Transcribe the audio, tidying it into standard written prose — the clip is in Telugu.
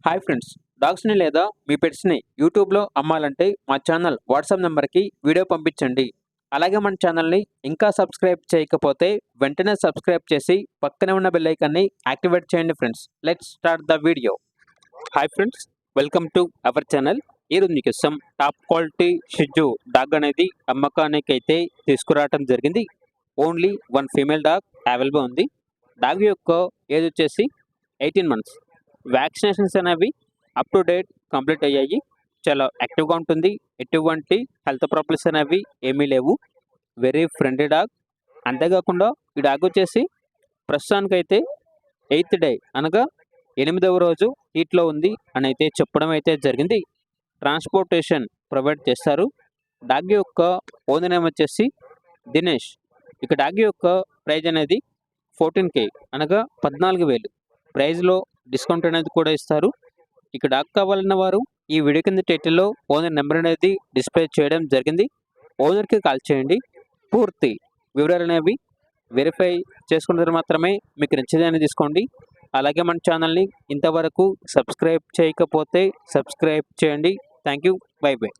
హాయ్ ఫ్రెండ్స్, డాగ్స్ని లేదా మీ పెట్స్ని యూట్యూబ్లో అమ్మాలంటే మా ఛానల్ వాట్సాప్ నెంబర్కి వీడియో పంపించండి. అలాగే మన ఛానల్ని ఇంకా సబ్స్క్రైబ్ చేయకపోతే వెంటనే సబ్స్క్రైబ్ చేసి పక్కనే ఉన్న బెల్ ఐకాన్ని యాక్టివేట్ చేయండి friends. Let's start the video. Hi friends, welcome to our channel. ఈరోజు మీకోసం టాప్ క్వాలిటీ షిజు డాగ్ అనేది అమ్మకానికి అయితే తీసుకురావడం జరిగింది. Only one female dog available ఉంది. డాగ్ యొక్క ఏజ్ వచ్చేసి 18 మంత్స్. వ్యాక్సినేషన్స్ అనేవి అప్ టు డేట్ కంప్లీట్ అయ్యాయి. చాలా యాక్టివ్గా ఉంటుంది. ఎటువంటి హెల్త్ ప్రాబ్లమ్స్ అనేవి ఏమీ లేవు. Very friendly dog. అంతేకాకుండా ఈ డాగ్ వచ్చేసి ప్రస్తుతానికైతే 8th డే అనగా 8వ రోజు హీట్లో ఉంది అని అయితే చెప్పడం అయితే జరిగింది. ట్రాన్స్పోర్టేషన్ ప్రొవైడ్ చేస్తారు. డాగ్ యొక్క ఓనర్ నేమ్ వచ్చేసి దినేష్. ఇక డాగ్ యొక్క ప్రైజ్ అనేది 14K అనగా 14,000. ప్రైజ్లో డిస్కౌంట్ అనేది కూడా ఇస్తారు. ఇక డాగ్ కావాలన్న వారు ఈ వీడియో కింద టైటిల్లో ఓనర్ నెంబర్ అనేది డిస్ప్లే చేయడం జరిగింది. ఓనర్కి కాల్ చేయండి. పూర్తి వివరాలు అనేవి వెరిఫై చేసుకున్న మాత్రమే మీకు నచ్చేదని తీసుకోండి. అలాగే మన ఛానల్ని ఇంతవరకు సబ్స్క్రైబ్ చేయకపోతే సబ్స్క్రైబ్ చేయండి. Thank you. By by.